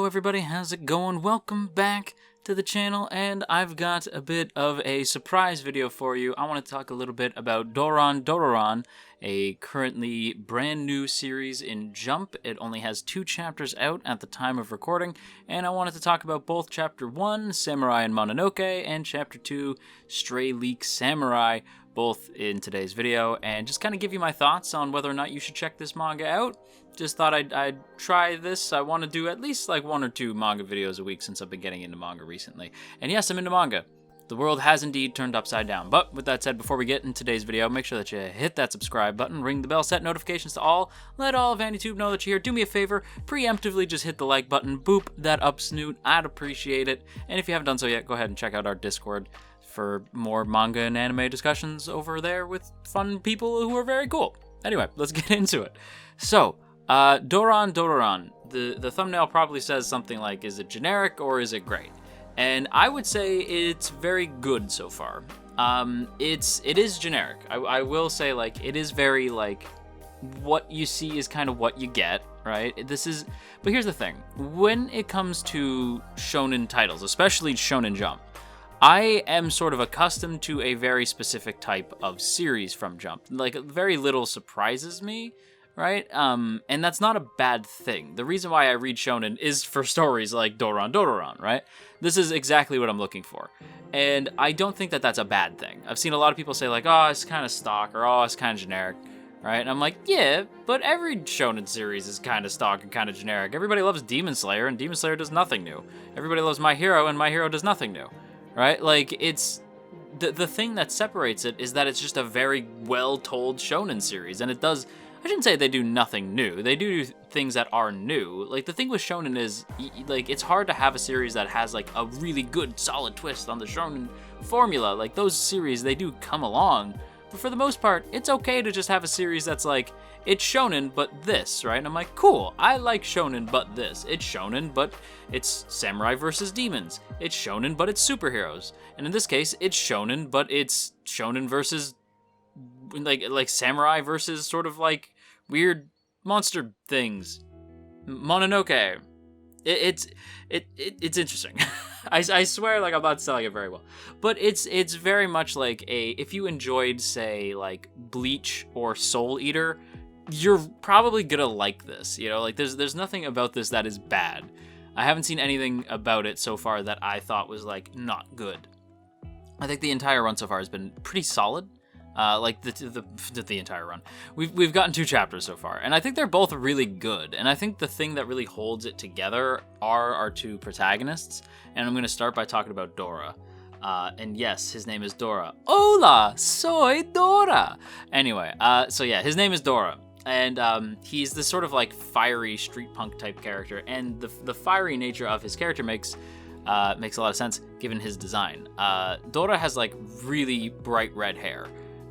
Hello everybody, how's it going? Welcome back to the channel, and I've got a bit of a surprise video for you. I want to talk a little bit about Doran Dororan, a currently brand new series in Jump. It only has 2 chapters out at the time of recording, and I wanted to talk about both Chapter 1, Samurai and Mononoke, and Chapter 2, Stray Leak Samurai, both in today's video, and just kind of give you my thoughts on whether or not you should check this manga out. Just thought I'd try this. I want to do at least like 1 or 2 manga videos a week since I've been getting into manga recently. And yes, I'm into manga. The world has indeed turned upside down. But with that said, before we get into today's video, make sure that you hit that subscribe button, ring the bell, set notifications to all, let all of AndyTube know that you're here. Do me a favor, preemptively just hit the like button, boop that up snoot. I'd appreciate it. And if you haven't done so yet, go ahead and check out our Discord for more manga and anime discussions over there with fun people who are very cool. Anyway, let's get into it. So, Doran Dororan. The thumbnail probably says something like, is it generic or is it great? And I would say it's very good so far. It is generic. I will say, like, it is very, like, what you see is kind of what you get, right? But here's the thing. When it comes to shonen titles, especially Shonen Jump, I am sort of accustomed to a very specific type of series from Jump. Like, very little surprises me, right? And that's not a bad thing. The reason why I read shonen is for stories like Doran Dororan, right? This is exactly what I'm looking for. And I don't think that that's a bad thing. I've seen a lot of people say, like, oh, it's kind of stock, or oh, it's kind of generic, right? And I'm like, yeah, but every shonen series is kind of stock and kind of generic. Everybody loves Demon Slayer, and Demon Slayer does nothing new. Everybody loves My Hero, and My Hero does nothing new, right? Like, it's... The thing that separates it is that it's just a very well-told shonen series, and it does... I shouldn't say they do nothing new. They do things that are new. Like, the thing with shonen is, like, it's hard to have a series that has, like, a really good, solid twist on the shonen formula. Like, those series, they do come along. But for the most part, it's okay to just have a series that's like, it's shonen, but this, right? And I'm like, cool, I like shonen, but this. It's shonen, but it's samurai versus demons. It's shonen, but it's superheroes. And in this case, it's shonen, but it's shonen versus, like samurai versus sort of, like, weird monster things. Mononoke. It's interesting. I swear, like, I'm not selling it very well, but it's very much like if you enjoyed, say, like, Bleach or Soul Eater, you're probably gonna like this. You know, like, there's nothing about this that is bad. I haven't seen anything about it so far that I thought was, like, not good. I think the entire run so far has been pretty solid. Like the entire run. We've gotten 2 chapters so far, and I think they're both really good. And I think the thing that really holds it together are our 2 protagonists. And I'm going to start by talking about Dora. And yes, his name is Dora. Hola, soy Dora. Anyway, so yeah, his name is Dora. And he's this sort of, like, fiery street punk type character. And the fiery nature of his character makes a lot of sense given his design. Dora has, like, really bright red hair.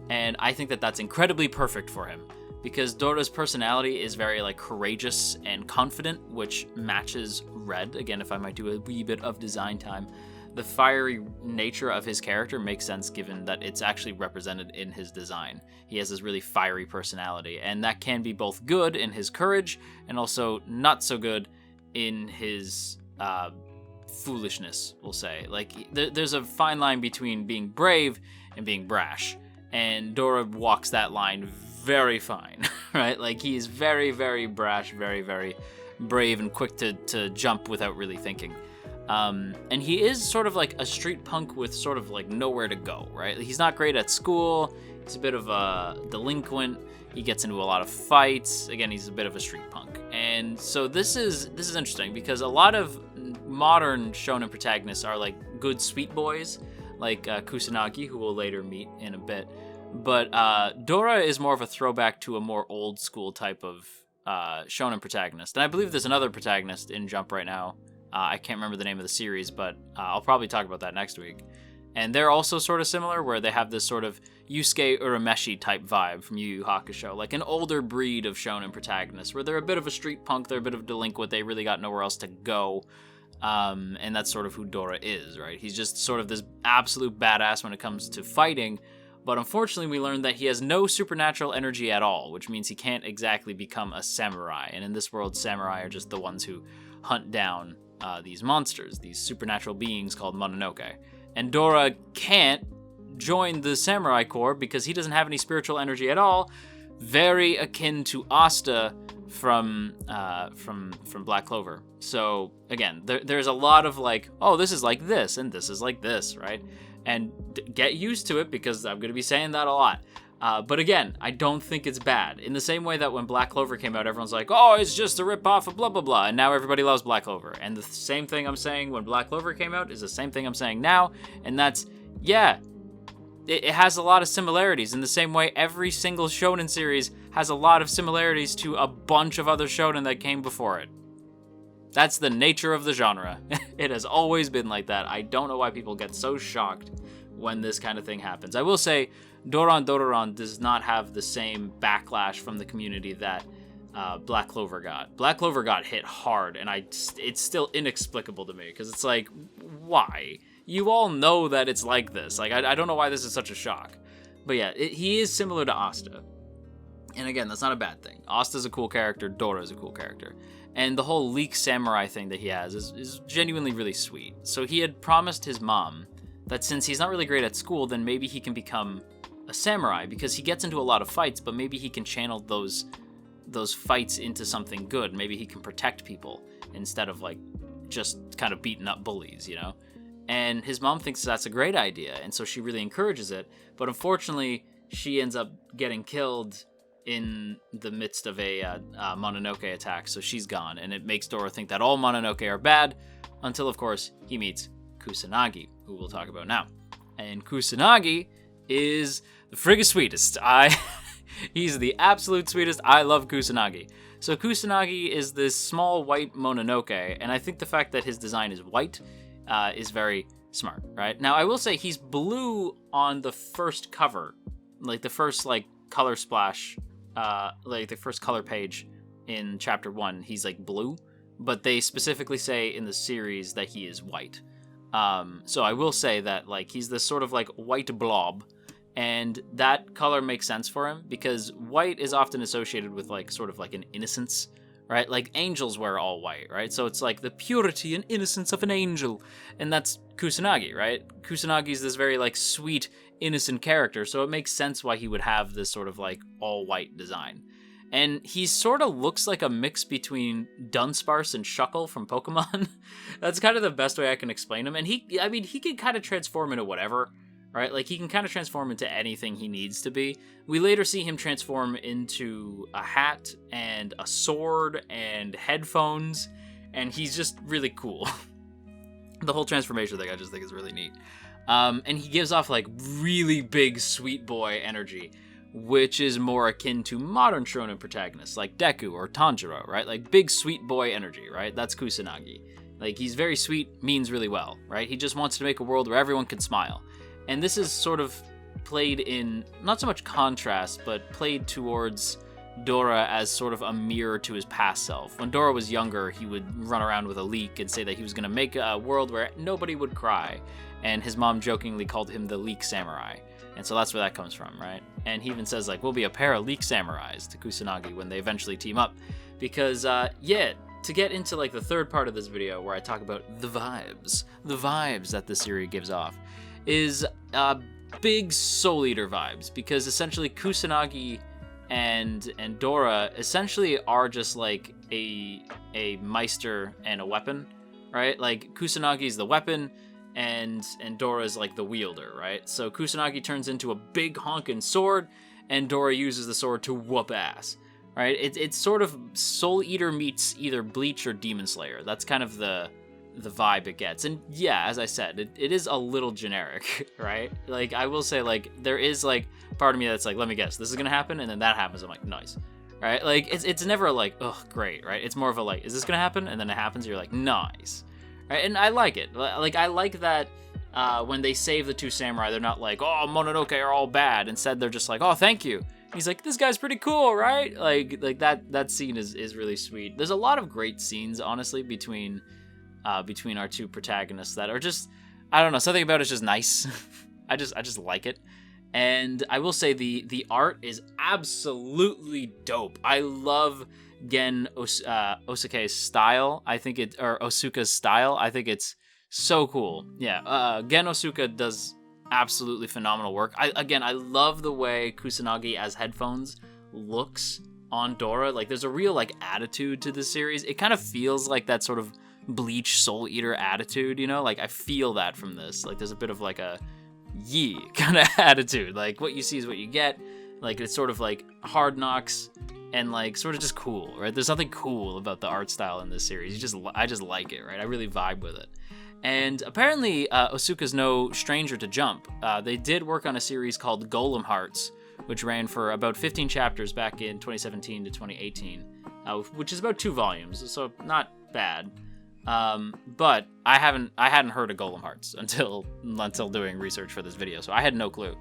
And I think that that's incredibly perfect for him, because Dora's personality is very, like, courageous and confident, which matches red. Again, if I might do a wee bit of design time, the fiery nature of his character makes sense given that it's actually represented in his design. He has this really fiery personality, and that can be both good in his courage and also not so good in his foolishness, we'll say. Like, there's a fine line between being brave and being brash. And Dora walks that line very fine, right? Like, he is very, very brash, very, very brave, and quick to jump without really thinking. And he is sort of like a street punk with sort of, like, nowhere to go, right? He's not great at school. He's a bit of a delinquent. He gets into a lot of fights. Again, he's a bit of a street punk. And so this is interesting, because a lot of modern shonen protagonists are, like, good sweet boys, like Kusanagi, who we'll later meet in a bit. But Dora is more of a throwback to a more old school type of shonen protagonist. And I believe there's another protagonist in Jump right now. I can't remember the name of the series, but I'll probably talk about that next week. And they're also sort of similar, where they have this sort of Yusuke Urameshi type vibe from Yu Yu Hakusho, like an older breed of shonen protagonists, where they're a bit of a street punk, they're a bit of a delinquent, they really got nowhere else to go. And that's sort of who Dora is, right? He's just sort of this absolute badass when it comes to fighting, but unfortunately we learned that he has no supernatural energy at all, which means he can't exactly become a samurai. And in this world, samurai are just the ones who hunt down these monsters, these supernatural beings called Mononoke. And Dora can't join the Samurai Corps because he doesn't have any spiritual energy at all, very akin to Asta from Black Clover. So again, there's a lot of like, oh, this is like this and this is like this, right? And get used to it because I'm going to be saying that a lot. But again, I don't think it's bad. In the same way that when Black Clover came out, everyone's like, oh, it's just a ripoff of blah, blah, blah. And now everybody loves Black Clover. And the same thing I'm saying when Black Clover came out is the same thing I'm saying now. And that's, yeah, it has a lot of similarities. In the same way, every single shonen series has a lot of similarities to a bunch of other shonen that came before it. That's the nature of the genre. It has always been like that. I don't know why people get so shocked when this kind of thing happens. I will say, Doran Dororan does not have the same backlash from the community that Black Clover got. Black Clover got hit hard, and it's still inexplicable to me, because it's like, why? You all know that it's like this. Like, I don't know why this is such a shock. But yeah, he is similar to Asta. And again, that's not a bad thing. Asta's a cool character, Dora's a cool character. And the whole leek samurai thing that he has is genuinely really sweet. So he had promised his mom that since he's not really great at school, then maybe he can become a samurai, because he gets into a lot of fights, but maybe he can channel those fights into something good. Maybe he can protect people instead of like just kind of beating up bullies, you know? And his mom thinks that's a great idea, and so she really encourages it. But unfortunately, she ends up getting killed in the midst of a Mononoke attack, so she's gone, and it makes Dora think that all Mononoke are bad, until, of course, he meets Kusanagi, who we'll talk about now. And Kusanagi is the friggin' sweetest. He's the absolute sweetest. I love Kusanagi. So Kusanagi is this small white Mononoke, and I think the fact that his design is white is very smart, right? Now, I will say he's blue on the first cover, like the first like color splash, like the first color page in chapter 1, he's like blue, but they specifically say in the series that he is white. So I will say that like he's this sort of like white blob, and that color makes sense for him because white is often associated with like sort of like an innocence, right? Like angels wear all white, right? So it's like the purity and innocence of an angel, and that's Kusanagi, right? Kusanagi's this very like sweet, innocent character, so it makes sense why he would have this sort of like all white design. And he sort of looks like a mix between Dunsparce and Shuckle from Pokemon. That's kind of the best way I can explain him. And he can kind of transform into whatever, right? Like, he can kind of transform into anything he needs to be. We later see him transform into a hat and a sword and headphones, and he's just really cool. The whole transformation thing I just think is really neat. And he gives off, like, really big sweet boy energy, which is more akin to modern shonen protagonists like Deku or Tanjiro, right? Like big sweet boy energy, right? That's Kusanagi. Like, he's very sweet, means really well, right? He just wants to make a world where everyone can smile. And this is sort of played in, not so much contrast, but played towards Dora as sort of a mirror to his past self. When Dora was younger, he would run around with a leek and say that he was going to make a world where nobody would cry. And his mom jokingly called him the Leek Samurai. And so that's where that comes from, right? And he even says, like, we'll be a pair of Leek Samurais to Kusanagi when they eventually team up. Because, yeah, to get into, like, the third part of this video where I talk about the vibes that the series gives off, is big Soul Eater vibes. Because essentially Kusanagi and Dora essentially are just, like, a Meister and a weapon, right? Like, Kusanagi is the weapon, and Dora's like the wielder, right? So Kusanagi turns into a big honkin' sword, and Dora uses the sword to whoop ass, right? It's sort of Soul Eater meets either Bleach or Demon Slayer. That's kind of the vibe it gets. And yeah, as I said, it is a little generic, right? Like, I will say, like, there is like part of me that's like, let me guess, this is gonna happen, and then that happens, I'm like, nice, right? Like, it's never like, ugh, great, right? It's more of a like, is this gonna happen? And then it happens, you're like, nice. Right? And I like it. Like, I like that when they save the two samurai, they're not like, oh, Mononoke are all bad. Instead, they're just like, oh, thank you. He's like, this guy's pretty cool, right? Like that scene is really sweet. There's a lot of great scenes, honestly, between our two protagonists that are just, I don't know, something about it's just nice. I just like it. And I will say the art is absolutely dope. I love Osuke's style. I think it, or Osuka's style. I think it's so cool. Yeah, Gen Osuka does absolutely phenomenal work. I love the way Kusanagi as headphones looks on Dora. Like, there's a real like attitude to this series. It kind of feels like that sort of Bleach Soul Eater attitude, you know? Like, I feel that from this. Like, there's a bit of like a yee kind of attitude. Like, what you see is what you get. Like, it's sort of like Hard Knocks and like sort of just cool, right? There's something cool about the art style in this series. I just like it, right? I really vibe with it. And apparently, Osuka's no stranger to Jump. They did work on a series called Golem Hearts, which ran for about 15 chapters back in 2017 to 2018, which is about 2 volumes, so not bad. But I hadn't heard of Golem Hearts until doing research for this video, so I had no clue.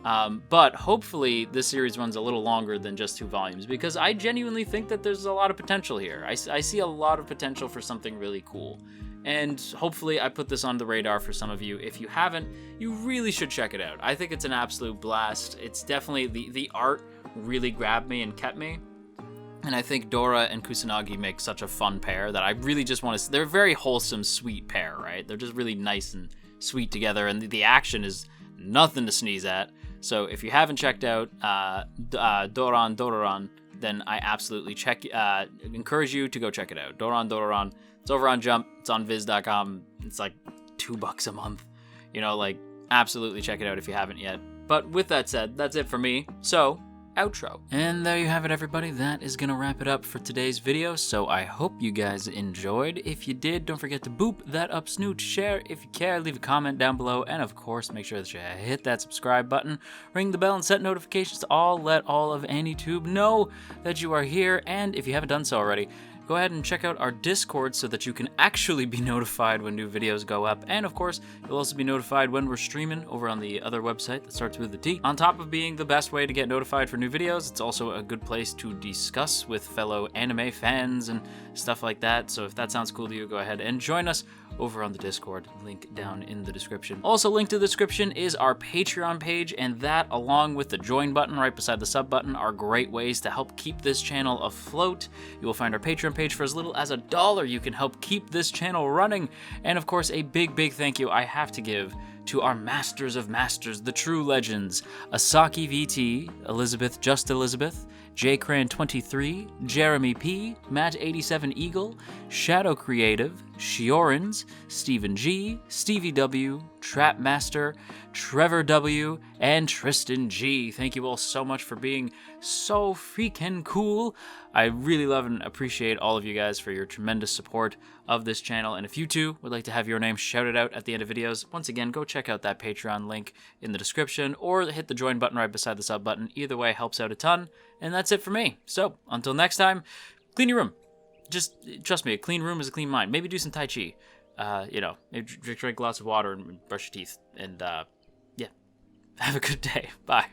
But hopefully this series runs a little longer than just 2 volumes, because I genuinely think that there's a lot of potential here. I see a lot of potential for something really cool. And hopefully I put this on the radar for some of you. If you haven't, you really should check it out. I think it's an absolute blast. It's definitely, the art really grabbed me and kept me. And I think Dora and Kusanagi make such a fun pair that I really just want to... They're a very wholesome, sweet pair, right? They're just really nice and sweet together, and the action is nothing to sneeze at. So if you haven't checked out Doran Dororan, then I absolutely encourage you to go check it out. Doran Dororan. It's over on Jump. It's on Viz.com. It's like $2 a month. You know, like, absolutely check it out if you haven't yet. But with that said, that's it for me. So, outro. And there you have it, everybody. That is gonna wrap it up for today's video. So I hope you guys enjoyed. If you did, don't forget to boop that up snoot, share if you care, leave a comment down below, and of course, make sure that you hit that subscribe button, ring the bell, and set notifications to all. Let all of AniTube know that you are here. And if you haven't done so already, go ahead and check out our Discord so that you can actually be notified when new videos go up. And of course, you'll also be notified when we're streaming over on the other website that starts with a T. On top of being the best way to get notified for new videos, it's also a good place to discuss with fellow anime fans and stuff like that. So if that sounds cool to you, go ahead and join us over on the Discord, link down in the description. Also linked to the description is our Patreon page, and that, along with the join button right beside the sub button, are great ways to help keep this channel afloat. You will find our Patreon page for as little as $1. You can help keep this channel running. And of course, a big thank you I have to give to our masters of masters, the true legends: Asaki VT, Elizabeth Just Elizabeth, JCran23, Jeremy P, Matt87 Eagle, Shadow Creative, Shiorans, Stephen G, Stevie W, Trapmaster, Trevor W, and Tristan G. Thank you all so much for being so freaking cool. I really love and appreciate all of you guys for your tremendous support of this channel. And if you too would like to have your name shouted out at the end of videos, once again, go check out that Patreon link in the description, or hit the join button right beside the sub button. Either way helps out a ton. And that's it for me. So until next time, clean your room. Just trust me, a clean room is a clean mind. Maybe do some Tai Chi. Maybe drink lots of water and brush your teeth. And yeah, have a good day. Bye.